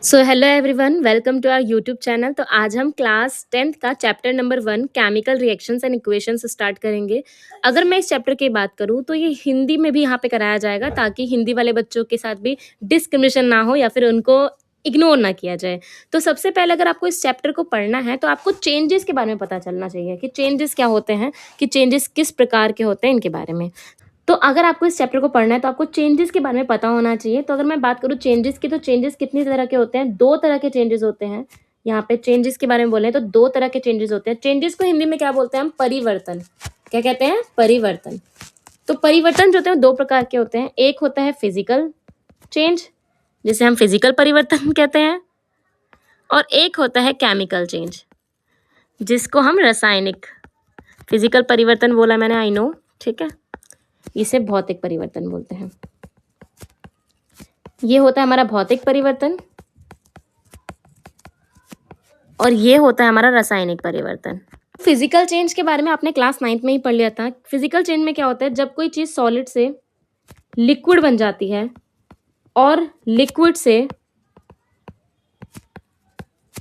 So hello everyone, welcome to our YouTube channel. तो आज हम क्लास 10th का chapter number 1 chemical reactions and equations start करेंगे। अगर मैं इस चैप्टर की बात करूं तो ये हिंदी में भी यहाँ पे कराया जाएगा ताकि हिंदी वाले बच्चों के साथ भी डिस्क्रिमिनेशन ना हो या फिर उनको इग्नोर ना किया जाए। तो सबसे पहले अगर आपको इस चैप्टर को पढ़ना है तो आपको चेंजेस के बारे में पता चलना चाहिए कि चेंजेस क्या होते हैं, कि चेंजेस किस प्रकार के होते हैं इनके बारे में। तो अगर आपको इस चैप्टर को पढ़ना है तो आपको चेंजेस के बारे में पता होना चाहिए। तो अगर मैं बात करूँ चेंजेस की, तो चेंजेस कितनी तरह के होते हैं? 2 तरह के चेंजेस होते हैं। यहाँ पे चेंजेस के बारे में बोले तो 2 तरह के चेंजेस होते हैं। चेंजेस को हिंदी में क्या बोलते हैं हम? परिवर्तन। क्या कहते हैं? परिवर्तन। तो परिवर्तन जो होते हैं 2 प्रकार के होते हैं। एक होता है फिजिकल चेंज, जिसे हम फिजिकल परिवर्तन कहते हैं, और एक होता है केमिकल चेंज, जिसको हम रासायनिक। फिजिकल परिवर्तन बोला मैंने, आई नो, ठीक है। इसे भौतिक परिवर्तन बोलते हैं। ये होता है हमारा भौतिक परिवर्तन और ये होता है हमारा रासायनिक परिवर्तन। फिजिकल चेंज के बारे में आपने क्लास 9th में ही पढ़ लिया था। फिजिकल चेंज में क्या होता है? जब कोई चीज़ सॉलिड से लिक्विड बन जाती है और लिक्विड से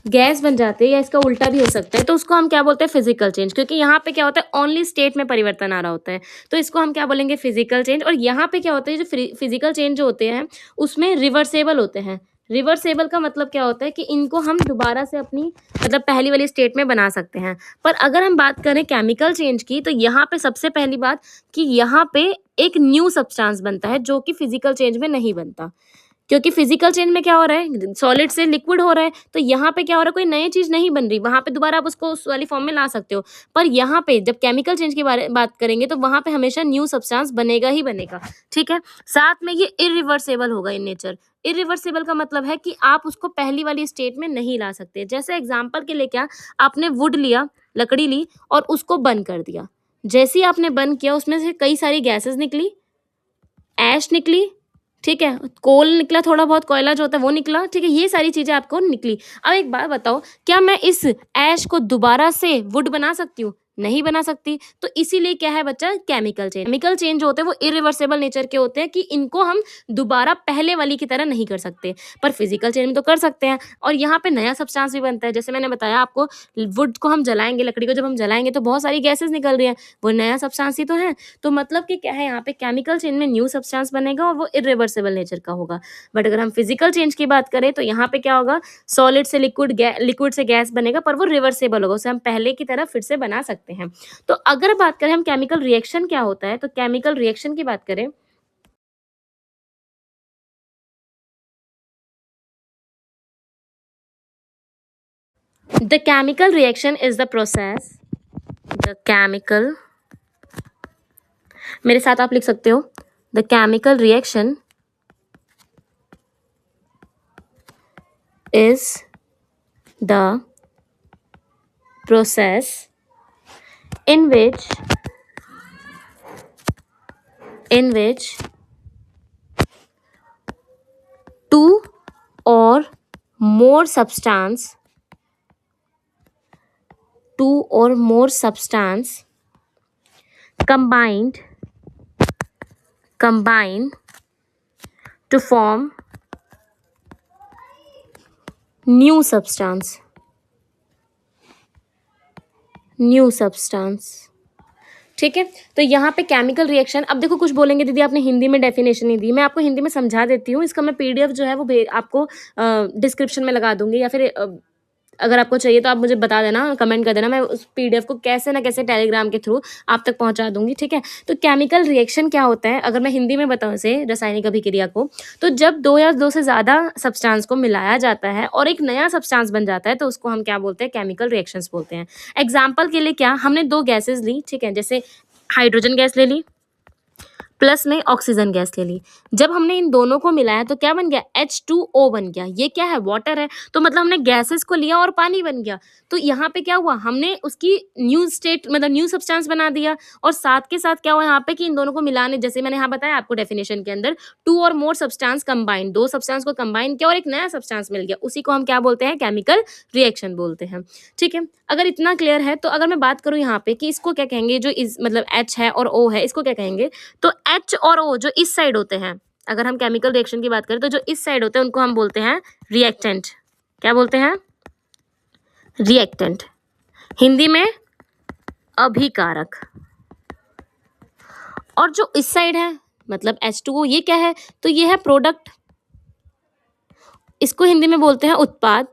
गैस बन जाती है, या इसका उल्टा भी हो सकता है, तो उसको हम क्या बोलते हैं? Physical change. क्योंकि यहाँ पे क्या होता है? ओनली स्टेट में परिवर्तन आ रहा होता है, तो इसको हम क्या बोलेंगे? Physical change. और यहाँ पे क्या होता है? जो फिजिकल चेंज जो होते हैं उसमें रिवर्सेबल होते हैं। रिवर्सेबल का मतलब क्या होता है? कि इनको हम दोबारा से अपनी मतलब पहली वाली स्टेट में बना सकते हैं। पर अगर हम बात करें केमिकल चेंज की, तो यहाँ पे सबसे पहली बात कि यहाँ पे एक न्यू सब्सटेंस बनता है जो कि फिजिकल चेंज में नहीं बनता। क्योंकि फिजिकल चेंज में क्या हो रहा है? सॉलिड से लिक्विड हो रहा है, तो यहाँ पे क्या हो रहा है? कोई नई चीज़ नहीं बन रही, वहाँ पे दोबारा आप उसको उस वाली फॉर्म में ला सकते हो। पर यहाँ पे जब केमिकल चेंज की बात करेंगे तो वहाँ पे हमेशा न्यू सब्सटेंस बनेगा ही बनेगा, ठीक है। साथ में ये इरिवर्सेबल होगा इन नेचर। इरिवर्सेबल का मतलब है कि आप उसको पहली वाली स्टेट में नहीं ला सकते। जैसे एग्जाम्पल के लिए, क्या आपने वुड लिया, लकड़ी ली और उसको बंद कर दिया। जैसे ही आपने बंद किया उसमें से कई सारी गैसेस निकली, ऐश निकली, ठीक है, कोल निकला, थोड़ा बहुत कोयला जो होता है वो निकला, ठीक है, ये सारी चीज़ें आपको निकली। अब एक बात बताओ, क्या मैं इस ऐश को दोबारा से वुड बना सकती हूँ? नहीं बना सकती। तो इसीलिए क्या है बच्चा? Chemical change. केमिकल चेंज जो होते हैं वो इरिवर्सेबल नेचर के होते हैं, कि इनको हम दोबारा पहले वाली की तरह नहीं कर सकते। पर फिजिकल चेंज में तो कर सकते हैं। और यहाँ पे नया सब्सटेंस भी बनता है। जैसे मैंने बताया आपको, वुड को हम जलाएंगे, लकड़ी को जब हम जलाएंगे तो बहुत सारी गैसेस निकल रही हैं, वो नया सब्सटेंस ही तो है। तो मतलब कि क्या है, यहाँ पे केमिकल चेंज में न्यू सब्सटेंस बनेगा और वो इरिवर्सिबल नेचर का होगा। बट अगर हम फिजिकल चेंज की बात करें तो यहाँ पे क्या होगा? सॉलिड से लिक्विड, लिक्विड से गैस बनेगा, पर वो रिवर्सेबल होगा, उसे हम पहले की तरह फिर से बना सकते हैं। तो अगर बात करें हम केमिकल रिएक्शन क्या होता है, तो केमिकल रिएक्शन की बात करें, the chemical reaction is the process, the chemical, मेरे साथ आप लिख सकते हो, the chemical reaction is the process in which two or more substance combine to form new substance, ठीक है। तो यहाँ पे केमिकल रिएक्शन, अब देखो कुछ बोलेंगे दीदी आपने हिंदी में डेफिनेशन नहीं दी, मैं आपको हिंदी में समझा देती हूँ। इसका मैं पीडीएफ जो है वो आपको डिस्क्रिप्शन में लगा दूंगी, या फिर अगर आपको चाहिए तो आप मुझे बता देना, कमेंट कर देना, मैं उस पीडीएफ को कैसे ना कैसे टेलीग्राम के थ्रू आप तक पहुंचा दूंगी, ठीक है। तो केमिकल रिएक्शन क्या होता है, अगर मैं हिंदी में बताऊं इसे, रासायनिक अभिक्रिया को, तो जब 2 या 2 से ज़्यादा सब्सटेंस को मिलाया जाता है और एक नया सब्सटेंस बन जाता है, तो उसको हम क्या बोलते हैं? केमिकल रिएक्शंस बोलते हैं। एग्जाम्पल के लिए, क्या हमने 2 गैसेज ली, ठीक है, जैसे हाइड्रोजन गैस ले ली, प्लस में ऑक्सीजन गैस ले ली। जब हमने इन दोनों को मिलाया तो क्या बन गया? H2O बन गया। ये क्या है? वाटर है। तो मतलब हमने गैसेस को लिया और पानी बन गया। तो यहाँ पे क्या हुआ? हमने उसकी न्यू स्टेट मतलब न्यू सब्सटेंस बना दिया। और साथ के साथ क्या हुआ यहाँ पे कि इन दोनों को मिलाने, जैसे मैंने यहाँ बताया आपको डेफिनेशन के अंदर, 2 और मोर सब्सटेंस कंबाइन, 2 सब्सटेंस को कंबाइन किया और एक नया सब्सटेंस मिल गया, उसी को हम क्या बोलते हैं? केमिकल रिएक्शन बोलते हैं, ठीक है। अगर इतना क्लियर है तो अगर मैं बात करूँ यहाँ पे कि इसको क्या कहेंगे, जो इस मतलब H है और O है, इसको क्या कहेंगे? तो H और O जो इस साइड होते हैं, अगर हम केमिकल रिएक्शन की बात करें तो जो इस साइड होते हैं उनको हम बोलते हैं रिएक्टेंट। क्या बोलते हैं? रिएक्टेंट। हिंदी में अभिकारक। और जो इस साइड है मतलब H2O, ये क्या है? तो ये है प्रोडक्ट। इसको हिंदी में बोलते हैं उत्पाद।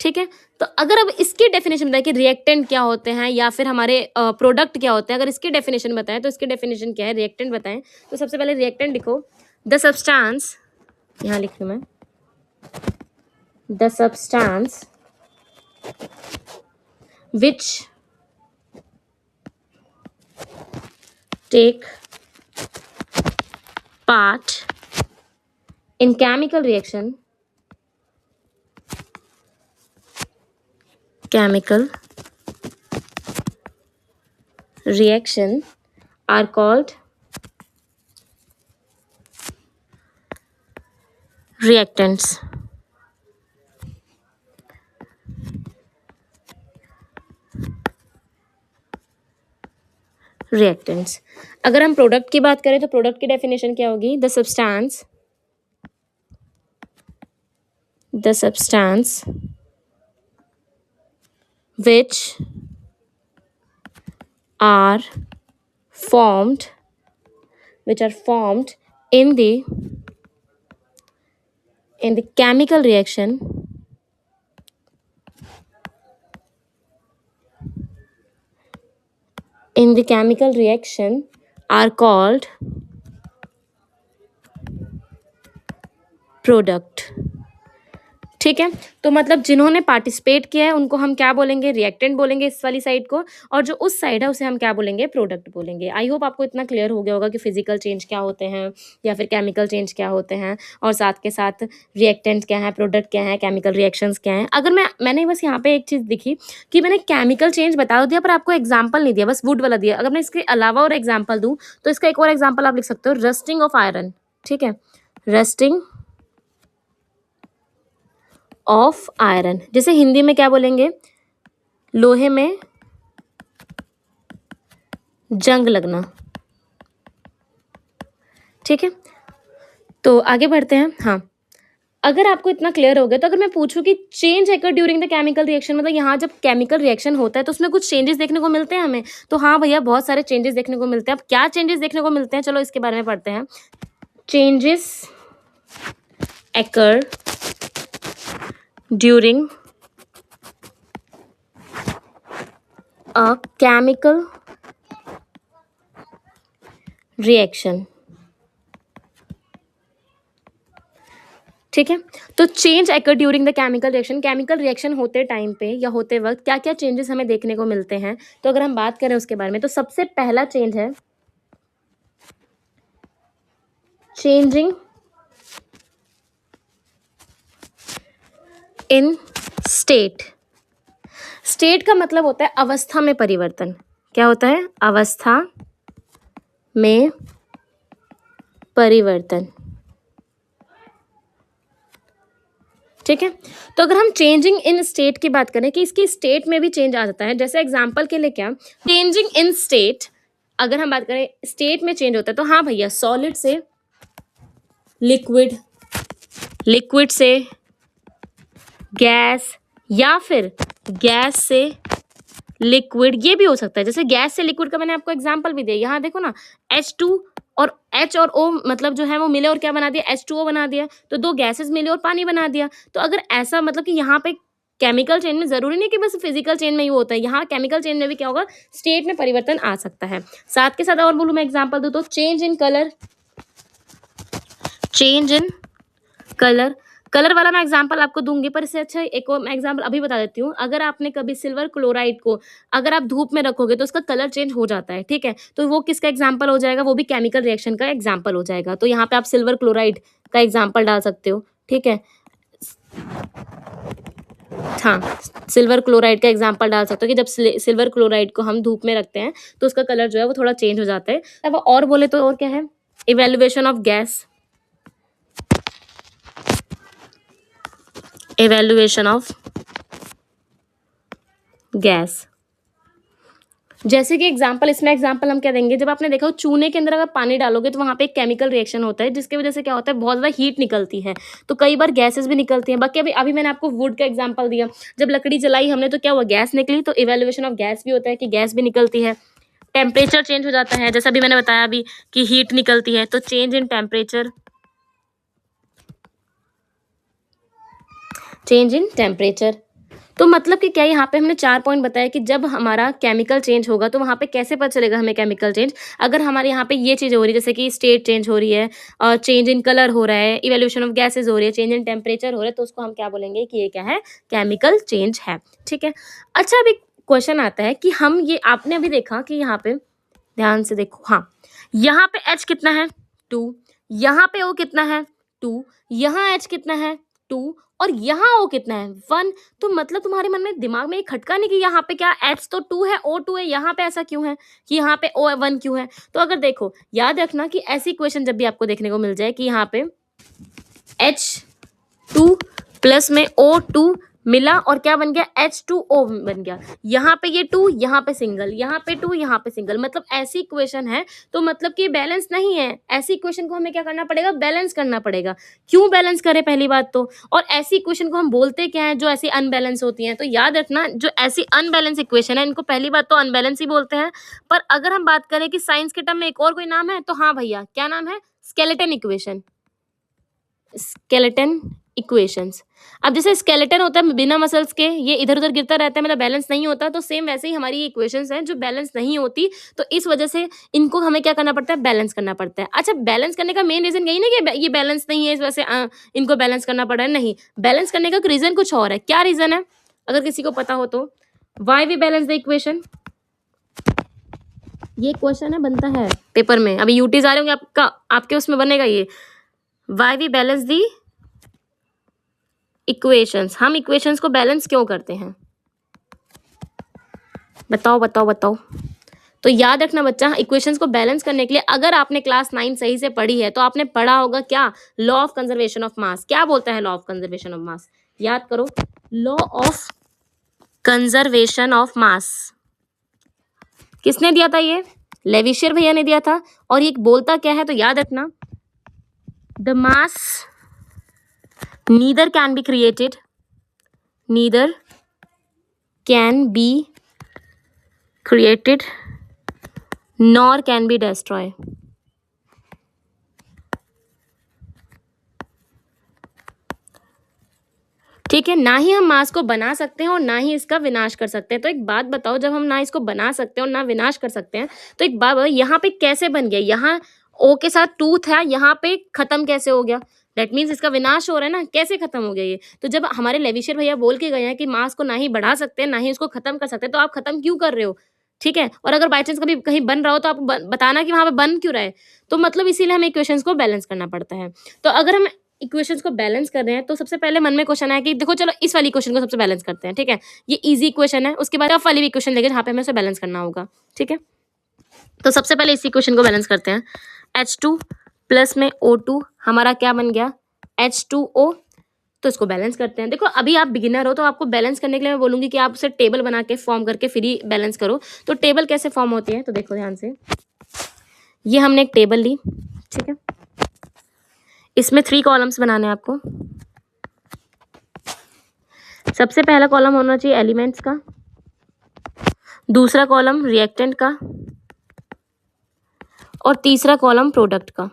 ठीक है, तो अगर अब इसकी डेफिनेशन बताए कि रिएक्टेंट क्या होते हैं या फिर हमारे प्रोडक्ट क्या होते हैं, अगर इसकी डेफिनेशन बताएं तो इसकी डेफिनेशन क्या है, रिएक्टेंट बताएं तो सबसे पहले रिएक्टेंट लिखो, द सब्सटेंस, यहाँ लिख रही हूँ मैं, the substance which take part in chemical reaction, chemical reaction are called reactants। reactants। अगर हम प्रोडक्ट की बात करें तो प्रोडक्ट की डेफिनेशन क्या होगी? The substance which are formed in the chemical reaction are called product. ठीक है, तो मतलब जिन्होंने पार्टिसिपेट किया है उनको हम क्या बोलेंगे? रिएक्टेंट बोलेंगे इस वाली साइड को, और जो उस साइड है उसे हम क्या बोलेंगे? प्रोडक्ट बोलेंगे। आई होप आपको इतना क्लियर हो गया होगा कि फिजिकल चेंज क्या होते हैं या फिर केमिकल चेंज क्या होते हैं, और साथ के साथ रिएक्टेंट क्या है, प्रोडक्ट क्या है, केमिकल रिएक्शंस क्या हैं। अगर मैंने बस यहाँ पे एक चीज़ दिखी कि मैंने केमिकल चेंज बता दिया पर आपको एग्जाम्पल नहीं दिया, बस वुड वाला दिया। अगर मैं इसके अलावा और एग्जाम्पल दूँ तो इसका एक और एग्जाम्पल आप लिख सकते हो, रस्टिंग ऑफ आयरन। ठीक है, रस्टिंग ऑफ आयरन, जैसे हिंदी में क्या बोलेंगे? लोहे में जंग लगना। ठीक है, तो आगे बढ़ते हैं। हाँ, अगर आपको इतना क्लियर हो गया तो अगर मैं पूछूं कि change acre during the chemical reaction, मतलब यहाँ जब केमिकल रिएक्शन होता है तो उसमें कुछ चेंजेस देखने को मिलते हैं हमें, तो हाँ भैया बहुत सारे चेंजेस देखने को मिलते हैं। अब क्या चेंजेस देखने को मिलते हैं, चलो इसके बारे में पढ़ते हैं। Changes acre during a chemical reaction. ठीक है, तो change acre during the chemical reaction होते टाइम पे या होते वक्त क्या क्या चेंजेस हमें देखने को मिलते हैं, तो अगर हम बात करें उसके बारे में तो सबसे पहला चेंज है चेंजिंग इन स्टेट। स्टेट का मतलब होता है अवस्था में परिवर्तन। क्या होता है? अवस्था में परिवर्तन। ठीक है, तो अगर हम चेंजिंग इन स्टेट की बात करें कि इसकी स्टेट में भी चेंज आ जाता है, जैसे एग्जांपल के लिए क्या, चेंजिंग इन स्टेट, अगर हम बात करें स्टेट में चेंज होता है तो हाँ भैया, सॉलिड से लिक्विड, लिक्विड से गैस, या फिर गैस से लिक्विड, ये भी हो सकता है। जैसे गैस से लिक्विड का मैंने आपको एग्जांपल भी दिया, यहाँ देखो ना, H2 और H और O मतलब जो है वो मिले और क्या बना दिया? H2O बना दिया, तो दो गैसेस मिले और पानी बना दिया। तो अगर ऐसा मतलब कि यहाँ पे केमिकल चेंज में जरूरी नहीं कि बस फिजिकल चेंज में ही होता है, यहाँ केमिकल चेंज में भी क्या होगा? स्टेट में परिवर्तन आ सकता है। साथ के साथ और बोलूँ मैं एग्जाम्पल दूँ तो change in colour, change in colour, colour वाला मैं एग्जांपल आपको दूंगी, पर इससे अच्छा एक और एग्जांपल अभी बता देती हूँ। अगर आपने कभी सिल्वर क्लोराइड को अगर आप धूप में रखोगे तो उसका कलर चेंज हो जाता है। ठीक है, तो वो किसका एग्जांपल हो जाएगा? वो भी केमिकल रिएक्शन का एग्जांपल हो जाएगा। तो यहाँ पे आप सिल्वर क्लोराइड का एग्जांपल डाल सकते हो। ठीक है, हाँ, सिल्वर क्लोराइड का एग्जांपल डाल सकते हो कि जब सिल्वर क्लोराइड को हम धूप में रखते हैं तो उसका कलर जो है वो थोड़ा चेंज हो जाता है। अब और बोले तो और क्या है? Evaluation of gas, evaluation of gas। जैसे कि इसमें एग्जांपल हम क्या देंगे, जब आपने देखा हो चूने के अंदर अगर पानी डालोगे तो वहाँ पे एक केमिकल रिएक्शन होता है जिसकी वजह से क्या होता है, बहुत ज़्यादा हीट निकलती है। तो कई बार गैसेज़ भी निकलती हैं। बाकी अभी अभी मैंने आपको वुड का एग्जांपल दिया। जब लकड़ी जलाई हमने तो क्या हुआ, गैस निकली, तो इवैल्यूएशन ऑफ गैस भी होता है कि गैस भी निकलती है। टेम्परेचर चेंज हो जाता है, जैसा अभी मैंने बताया अभी कि हीट निकलती है, तो change in temperature, change in temperature. तो मतलब कि क्या, यहाँ पे हमने 4 पॉइंट बताया कि जब हमारा केमिकल चेंज होगा तो वहाँ पे कैसे पता चलेगा हमें केमिकल चेंज। अगर हमारे यहाँ पे ये चीज़ें हो रही है, जैसे कि स्टेट चेंज हो रही है और चेंज इन कलर हो रहा है, इवोल्यूशन ऑफ गैसेस हो रही है, चेंज इन टेम्परेचर हो रहा है, तो उसको हम क्या बोलेंगे कि ये क्या है, केमिकल चेंज है। ठीक है। अच्छा, अभी क्वेश्चन आता है कि हम ये आपने अभी देखा कि यहाँ पे ध्यान से देखो, हाँ, यहाँ पे H कितना है 2, यहाँ पे O कितना है 2, यहाँ H कितना है 2 और यहाँ O कितना है 1। तो मतलब तुम्हारे मन में दिमाग में एक खटका नहीं कि यहाँ पे क्या H तो 2 है, O 2 है, यहाँ पे ऐसा क्यों है कि यहाँ पे O 1 क्यों है। तो अगर देखो, याद रखना कि ऐसी क्वेश्चन जब भी आपको देखने को मिल जाए कि यहाँ पे H2 प्लस में O2 मिला और क्या बन गया, H2O बन गया, यहाँ पे ये 2, यहाँ पे सिंगल, यहाँ पे 2, यहाँ पे सिंगल, मतलब ऐसी इक्वेशन है तो मतलब कि बैलेंस नहीं है। ऐसी इक्वेशन को हमें क्या करना पड़ेगा, बैलेंस करना पड़ेगा। क्यों बैलेंस करें पहली बात तो, और ऐसी इक्वेशन को हम बोलते क्या है जो ऐसी अनबैलेंस होती हैं। तो याद रखना, जो ऐसी अनबैलेंस इक्वेशन है इनको पहली बात तो अनबैलेंस ही बोलते हैं। पर अगर हम बात करें कि साइंस के टर्म में एक और कोई नाम है, तो हाँ भैया, क्या नाम है, स्केलेटन इक्वेशन, स्केलेटन इक्वेशंस। अब जैसे स्केलेटन होता है बिना मसल्स के, ये इधर उधर गिरता रहता है, मतलब बैलेंस नहीं होता, तो सेम वैसे ही हमारी इक्वेशंस हैं जो बैलेंस नहीं होती। तो इस वजह से इनको हमें क्या करना पड़ता है, बैलेंस करना पड़ता है। अच्छा, बैलेंस करने का मेन रीजन यही ना कि ये बैलेंस नहीं है इस वजह से इनको बैलेंस करना पड़ रहा है, नहीं, बैलेंस करने का रीजन कुछ और है। क्या रीजन है, अगर किसी को पता हो तो, why we balance the equation, ये क्वेश्चन है, बनता है पेपर में, अभी यूटीज आ रहे होंगे आपका, आपके उसमें बनेगा ये, why we balance the equations, हम इक्वेशंस को बैलेंस क्यों करते हैं, बताओ बताओ बताओ। तो याद रखना बच्चा, इक्वेशंस को बैलेंस करने के लिए अगर आपने क्लास 9 सही से पढ़ी है तो आपने पढ़ा होगा क्या, law of conservation of mass. क्या बोलता है law of conservation of mass, याद करो, law of conservation of mass किसने दिया था, ये लेविशियर भैया ने दिया था। और ये बोलता क्या है, तो याद रखना, the mass neither can be created, neither can be created nor can be destroyed। ठीक है, ना ही हम मास को बना सकते हैं और ना ही इसका विनाश कर सकते हैं। तो एक बात बताओ, जब हम ना इसको बना सकते हैं और ना विनाश कर सकते हैं, तो एक बात बताओ, यहाँ पे कैसे बन गया, यहाँ ओ के साथ 2 था, यहाँ पे खत्म कैसे हो गया, दैट मीन्स इसका विनाश हो रहा है ना, कैसे खत्म हो गया ये। तो जब हमारे लेविशियर भैया बोल के गए हैं कि मास को ना ही बढ़ा सकते हैं ना ही इसको खत्म कर सकते हैं, तो आप खत्म क्यों कर रहे हो। ठीक है, और अगर बाई चांस कभी कहीं बन रहा हो तो आप बताना कि वहां पे बन क्यों रहा है। तो मतलब इसीलिए हमें इक्वेशंस को बैलेंस करना पड़ता है। तो अगर हम इक्वेशंस को बैलेंस कर रहे हैं तो सबसे पहले मन में क्वेश्चन है कि देखो चलो इस वाली इक्वेशन को सबसे बैलेंस करते हैं। ठीक है, ये इजी इक्वेशन है, उसके बाद टफ वाली भी इक्वेशन लेके जहाँ पे हमें उसे बैलेंस करना होगा। ठीक है, तो सबसे पहले इस इक्वेशन को बैलेंस करते हैं। H2 प्लस में O2 हमारा क्या बन गया, H2O। तो इसको बैलेंस करते हैं। देखो अभी आप बिगिनर हो तो आपको बैलेंस करने के लिए मैं बोलूँगी कि आप उसे टेबल बना के फॉर्म करके फिर ही बैलेंस करो। तो टेबल कैसे फॉर्म होती है, तो देखो ध्यान से, ये हमने एक टेबल ली। ठीक है, इसमें 3 कॉलम्स बनाने हैं आपको। सबसे पहला कॉलम होना चाहिए एलिमेंट्स का, दूसरा कॉलम रिएक्टेंट का और तीसरा कॉलम प्रोडक्ट का।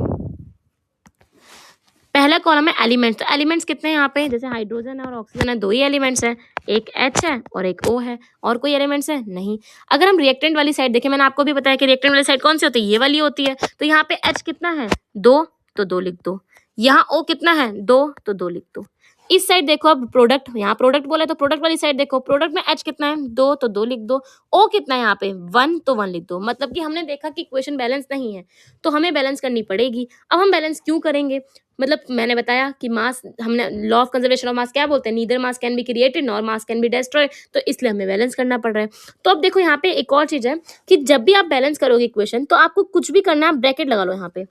पहला कॉलम है एलिमेंट्स। तो एलिमेंट्स कितने हैं यहाँ पे, जैसे हाइड्रोजन और ऑक्सीजन है, 2 ही एलिमेंट्स हैं, एक H है और एक O है, और कोई एलिमेंट्स है नहीं। अगर हम रिएक्टेंट वाली साइड देखें, मैंने आपको भी बताया कि रिएक्टेंट वाली साइड कौन सी होती है, ये वाली होती है। तो यहाँ पे H कितना है 2, तो 2 लिख दो। यहाँ O कितना है 2, तो 2 लिख दो। इस साइड देखो, अब प्रोडक्ट, यहाँ प्रोडक्ट बोला है तो प्रोडक्ट वाली साइड देखो, प्रोडक्ट में H कितना है 2, तो 2 लिख दो। O कितना है यहाँ पे 1, तो 1 लिख दो। मतलब कि हमने देखा कि इक्वेशन बैलेंस नहीं है तो हमें बैलेंस करनी पड़ेगी। अब हम बैलेंस क्यों करेंगे, मतलब मैंने बताया कि मास, हमने law of conservation of mass क्या बोलते हैं, neither mass can be created nor mass can be destroyed, तो इसलिए हमें बैलेंस करना पड़ रहा है। तो अब देखो यहाँ पे एक और चीज़ है कि जब भी आप बैलेंस करोगे इक्वेशन तो आपको कुछ भी करना है, आप ब्रैकेट लगा लो यहाँ पे।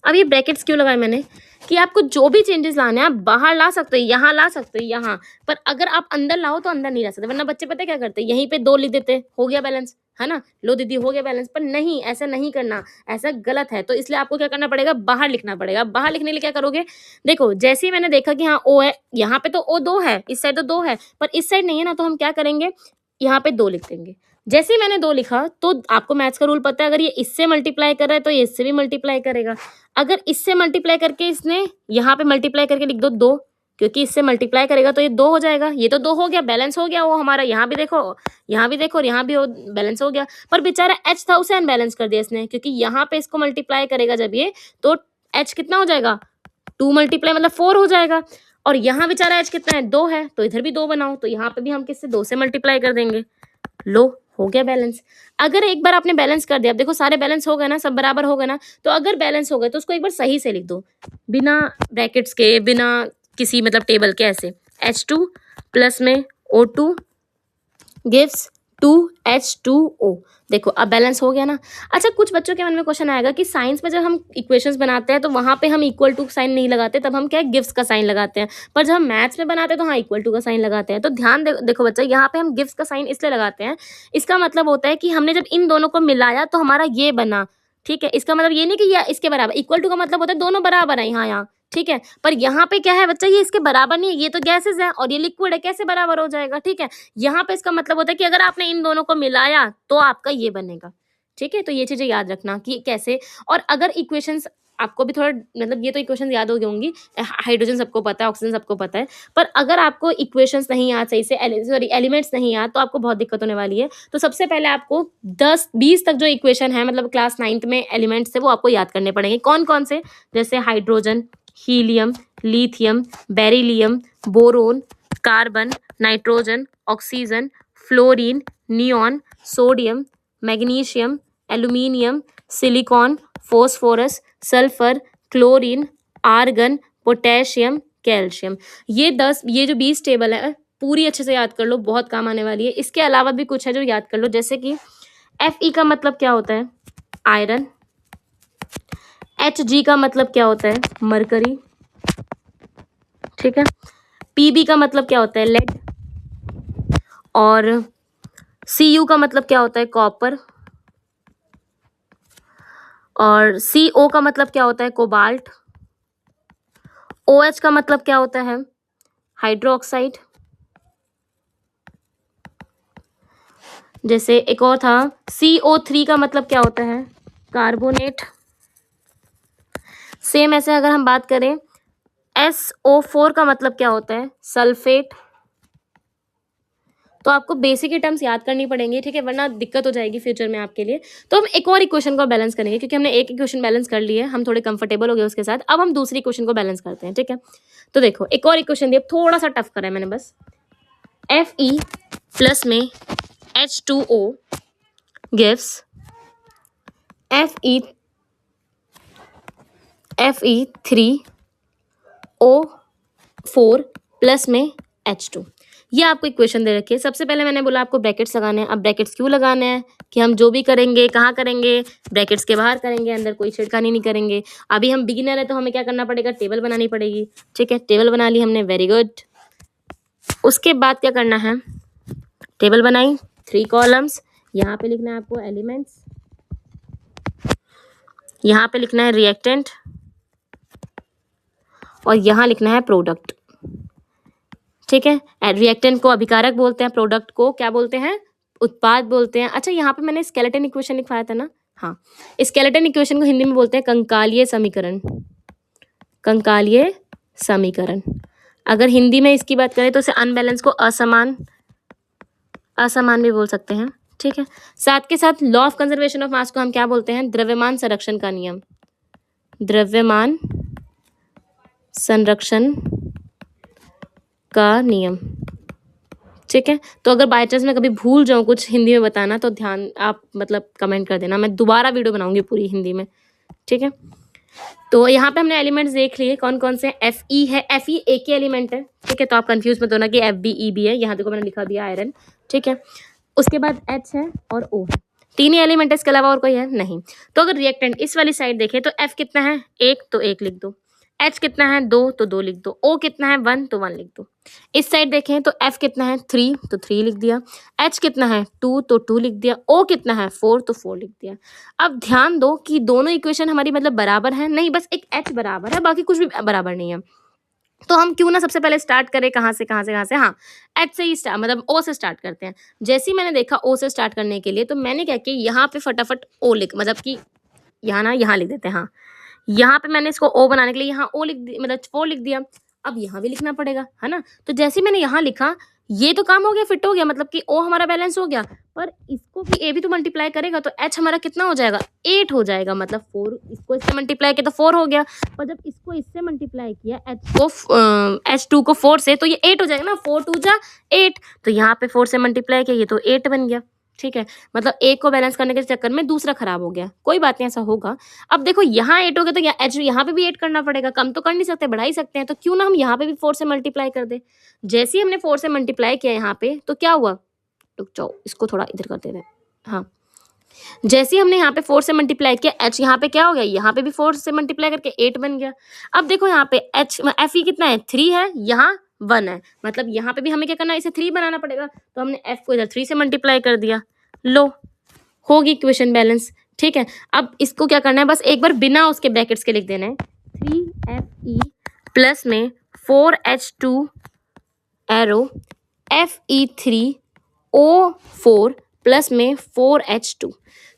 अब ये ब्रैकेट्स क्यों लगाए मैंने कि आपको जो भी चेंजेस लाने हैं आप बाहर ला सकते हो, यहाँ ला सकते हो, यहाँ, पर अगर आप अंदर लाओ तो अंदर नहीं ला सकते, वरना बच्चे पता है क्या करते हैं, यहीं पे 2 लिख देते, हो गया बैलेंस, है ना, लो दीदी हो गया बैलेंस। पर नहीं, ऐसा नहीं करना, ऐसा गलत है। तो इसलिए आपको क्या करना पड़ेगा, बाहर लिखना पड़ेगा। बाहर लिखने के लिए क्या करोगे, देखो जैसे ही मैंने देखा कि हाँ ओ है, यहाँ पे तो ओ 2 है, इस साइड तो 2 है, पर इस साइड नहीं है ना, तो हम क्या करेंगे, यहाँ पे 2 लिख देंगे। जैसे ही मैंने 2 लिखा तो आपको मैथ्स का रूल पता है, अगर ये इससे मल्टीप्लाई कर रहा है तो ये इससे भी मल्टीप्लाई करेगा। अगर इससे मल्टीप्लाई करके इसने यहाँ पे मल्टीप्लाई करके लिख दो 2, क्योंकि इससे मल्टीप्लाई करेगा तो ये 2 हो जाएगा। ये तो 2 हो गया, बैलेंस हो गया वो हमारा। यहाँ भी देखो, यहाँ भी देखो और यहाँ भी बैलेंस हो गया। पर बेचारा h था, उसे अनबैलेंस कर दिया इसने, क्योंकि यहाँ पे इसको मल्टीप्लाई करेगा जब ये, तो h कितना हो जाएगा, 2 मल्टीप्लाई मतलब 4 हो जाएगा। और यहाँ बेचारा h कितना है, 2 है, तो इधर भी 2 बनाओ, तो यहाँ पे भी हम किससे 2 से मल्टीप्लाई कर देंगे। लो हो गया बैलेंस। अगर एक बार आपने बैलेंस कर दिया, अब देखो सारे बैलेंस हो गए ना, सब बराबर हो गए ना, तो अगर बैलेंस हो गए तो उसको एक बार सही से लिख दो, बिना ब्रैकेट्स के, बिना किसी मतलब टेबल के, ऐसे H2 प्लस में O2 गिव्स 2H2O। देखो अब बैलेंस हो गया ना। अच्छा, कुछ बच्चों के मन में क्वेश्चन आएगा कि साइंस में जब हम इक्वेशंस बनाते हैं तो वहाँ पे हम इक्वल टू साइन नहीं लगाते, तब हम क्या गिव्स का साइन लगाते हैं, पर जब हम मैथ्स में बनाते हैं तो हाँ इक्वल टू का साइन लगाते हैं। तो ध्यान देखो बच्चा, यहाँ पे हम गिव्स का साइन इसलिए लगाते हैं, इसका मतलब होता है कि हमने जब इन दोनों को मिलाया तो हमारा ये बना, ठीक है। इसका मतलब ये नहीं कि ये इसके बराबर, इक्वल टू का मतलब होता है दोनों बराबर है यहाँ, ठीक है। पर यहाँ पे क्या है बच्चा, ये इसके बराबर नहीं है, ये तो गैसेस है और ये लिक्विड है, कैसे बराबर हो जाएगा, ठीक है। यहाँ पे इसका मतलब होता है कि अगर आपने इन दोनों को मिलाया तो आपका ये बनेगा, ठीक है। तो ये चीजें याद रखना कि कैसे। और अगर इक्वेशंस आपको भी थोड़ा मतलब, ये तो इक्वेशंस याद हो गई होंगी, हाइड्रोजन सबको पता है, ऑक्सीजन सबको पता है, पर अगर आपको इक्वेशंस नहीं याद सही से, सॉरी एलिमेंट्स नहीं याद, तो आपको बहुत दिक्कत होने वाली है। तो सबसे पहले आपको 10-20 तक जो इक्वेशन है, मतलब क्लास 9th में एलिमेंट्स थे, वो आपको याद करने पड़ेंगे। कौन कौन से, जैसे hydrogen, helium, lithium, beryllium, boron, carbon, nitrogen, oxygen, fluorine, neon, sodium, magnesium, aluminium, silicon, phosphorus, sulphur, chlorine, argon, potassium, calcium. ये जो 20 टेबल है पूरी अच्छे से याद कर लो, बहुत काम आने वाली है। इसके अलावा भी कुछ है जो याद कर लो, जैसे कि Fe का मतलब क्या होता है, आयरन। Hg का मतलब क्या होता है, मरकरी, ठीक है। Pb का मतलब क्या होता है, लेड। और Cu का मतलब क्या होता है, कॉपर। और CO का मतलब क्या होता है, कोबाल्ट। OH का मतलब क्या होता है, हाइड्रोक्साइड। जैसे एक और था, CO3 का मतलब क्या होता है, कार्बोनेट। सेम ऐसे अगर हम बात करें, SO4 का मतलब क्या होता है, सल्फेट। तो आपको बेसिक ही टर्म्स याद करनी पड़ेंगी, ठीक है, वरना दिक्कत हो जाएगी फ्यूचर में आपके लिए। तो हम एक और इक्वेशन को बैलेंस करेंगे, क्योंकि हमने एक इक्वेशन बैलेंस कर ली है, हम थोड़े कंफर्टेबल हो गए उसके साथ। अब हम दूसरी इक्वेशन को बैलेंस करते हैं, ठीक है। तो देखो एक और इक्वेशन दिया, थोड़ा सा टफ करा है मैंने बस। Fe प्लस में H2O गिव्स Fe3O4 प्लस में H2। ये आपको इक्वेशन दे रखी है। सबसे पहले मैंने बोला आपको ब्रैकेट्स लगाने हैं। अब ब्रैकेट्स क्यों लगाने हैं, कि हम जो भी करेंगे कहाँ करेंगे, ब्रैकेट्स के बाहर करेंगे, अंदर कोई छेड़खानी नहीं करेंगे। अभी हम बिगिनर है तो हमें क्या करना पड़ेगा, टेबल बनानी पड़ेगी, ठीक है। टेबल बना ली हमने, वेरी गुड। उसके बाद क्या करना है, टेबल बनाई, 3 कॉलम्स, यहाँ पे लिखना है आपको एलिमेंट्स, यहाँ पे लिखना है रिएक्टेंट, और यहाँ लिखना है प्रोडक्ट, ठीक है। रिएक्टेंट को अभिकारक बोलते हैं, प्रोडक्ट को क्या बोलते हैं, उत्पाद बोलते हैं। अच्छा, यहाँ पे मैंने स्केलेटन इक्वेशन लिखवाया था ना, हाँ, स्केलेटन इक्वेशन को हिंदी में बोलते हैं कंकालीय समीकरण। कंकालीय समीकरण, अगर हिंदी में इसकी बात करें तो इसे अनबैलेंस को असमान भी बोल सकते हैं, ठीक है। साथ के साथ law of conservation of mass को हम क्या बोलते हैं, द्रव्यमान संरक्षण का नियम। द्रव्यमान संरक्षण का नियम, ठीक है। तो अगर बाय चांस मैं कभी भूल जाऊँ कुछ हिंदी में बताना तो ध्यान आप मतलब कमेंट कर देना, मैं दोबारा वीडियो बनाऊंगी पूरी हिंदी में, ठीक है। तो यहाँ पे हमने एलिमेंट्स देख लिए कौन कौन से। Fe है, Fe एक ही एलिमेंट है, ठीक है। तो आप कंफ्यूज मत होना कि FbE भी है, यहाँ देखो मैंने लिखा दिया आयरन, ठीक है। उसके बाद H है और O है। तीन ही एलिमेंट है, इसके अलावा और कोई है नहीं। तो अगर रिएक्टेंट इस वाली साइड देखें तो F कितना है 1 तो 1 लिख दो, H कितना है 2 तो 2 लिख दो, O कितना है 1 तो 1 लिख दो। इस साइड देखें तो F कितना है 3 तो 3 लिख दिया, H कितना है 2 तो 2 लिख दिया, O कितना है 4 तो 4 लिख दिया। अब ध्यान दो कि दोनों इक्वेशन हमारी मतलब बराबर है नहीं, बस एक H बराबर है, बाकी कुछ भी बराबर नहीं है। तो हम क्यों ना सबसे पहले स्टार्ट करें कहाँ से हाँ, एच से ही स्टार्ट मतलब ओ से स्टार्ट करते हैं। जैसे ही मैंने देखा ओ से स्टार्ट करने के लिए, तो मैंने क्या किया यहाँ पे फटाफट ओ लिख मतलब कि यहाँ ना यहाँ लिख देते हैं। हाँ, यहाँ पे मैंने इसको ओ बनाने के लिए यहाँ ओ लिख मतलब 4 लिख दिया। अब यहाँ भी लिखना पड़ेगा, है ना? तो जैसे ही मैंने यहाँ लिखा, ये तो काम हो गया, फिट हो गया, मतलब कि ओ हमारा बैलेंस हो गया। पर इसको भी ए भी तो मल्टीप्लाई करेगा, तो एच हमारा कितना हो जाएगा 8 हो जाएगा, मतलब 4 इसको इससे मल्टीप्लाई किया तो 4 हो गया। पर जब इसको इससे मल्टीप्लाई किया H2 को 4 से, तो ये 8 हो जाएगा ना, 4 2 जा 8। तो यहाँ पे 4 से मल्टीप्लाई किया, ये तो 8 बन गया। ठीक है, मतलब एक को बैलेंस करने के चक्कर में दूसरा खराब हो गया, कोई बात नहीं, ऐसा होगा। अब देखो यहाँ 8 हो गया, तो यहाँ पे भी 8 करना पड़ेगा, कम तो कर नहीं सकते, बढ़ा ही सकते हैं। तो क्यों ना हम यहाँ पे भी 4 से मल्टीप्लाई कर दे। जैसे ही हमने 4 से मल्टीप्लाई किया यहाँ पे, तो क्या हुआ, रुक जाओ इसको थोड़ा इधर कर दे रहे हैं। हाँ, जैसे ही हमने यहाँ पे 4 से मल्टीप्लाई किया, एच यहाँ पे क्या हो गया, यहाँ पे भी 4 से मल्टीप्लाई करके 8 बन गया। अब देखो यहाँ पे एच एफ ई कितना है 3 है, यहाँ 1 है, मतलब यहाँ पे भी हमें क्या करना है, इसे 3 बनाना पड़ेगा। तो हमने एफ को इधर 3 से मल्टीप्लाई कर दिया, लो होगी इक्वेशन बैलेंस। ठीक है, अब इसको क्या करना है, बस एक बार बिना उसके ब्रैकेट्स के लिख देना है, 3fe प्लस में 4h2 एरो fe3o4 प्लस में 4h2।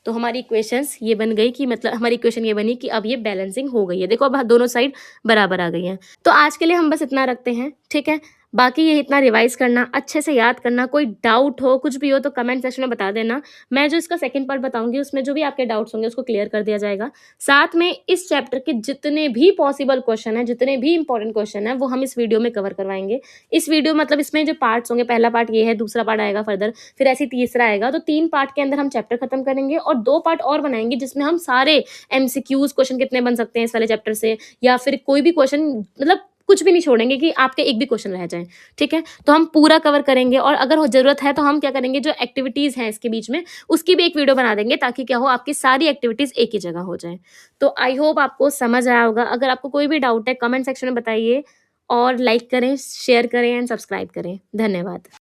तो हमारी इक्वेशंस ये बन गई कि मतलब हमारी इक्वेशन ये बनी कि अब ये बैलेंसिंग हो गई है। देखो अब दोनों साइड बराबर आ गई हैं। तो आज के लिए हम बस इतना रखते हैं, ठीक है। बाकी ये इतना रिवाइज करना, अच्छे से याद करना, कोई डाउट हो कुछ भी हो तो कमेंट सेक्शन में बता देना। मैं जो इसका सेकंड पार्ट बताऊंगी उसमें जो भी आपके डाउट्स होंगे उसको क्लियर कर दिया जाएगा। साथ में इस चैप्टर के जितने भी पॉसिबल क्वेश्चन हैं, जितने भी इंपॉर्टेंट क्वेश्चन हैं, वो हम इस वीडियो में कवर करवाएंगे। इस वीडियो मतलब इसमें जो पार्ट्स होंगे, पहला पार्ट ये है, दूसरा पार्ट आएगा फर्दर, फिर ऐसे तीसरा आएगा। तो 3 पार्ट के अंदर हम चैप्टर खत्म करेंगे और 2 पार्ट और बनाएंगे जिसमें हम सारे MCQs क्वेश्चन कितने बन सकते हैं इस वाले चैप्टर से, या फिर कोई भी क्वेश्चन, मतलब कुछ भी नहीं छोड़ेंगे कि आपके एक भी क्वेश्चन रह जाए। ठीक है, तो हम पूरा कवर करेंगे और अगर जरूरत है तो हम क्या करेंगे, जो एक्टिविटीज हैं इसके बीच में उसकी भी एक वीडियो बना देंगे, ताकि क्या हो, आपकी सारी एक्टिविटीज एक ही जगह हो जाए। तो आई होप आपको समझ आया होगा। अगर आपको कोई भी डाउट है कमेंट सेक्शन में बताइए, और लाइक करें, शेयर करें एंड सब्सक्राइब करें। धन्यवाद।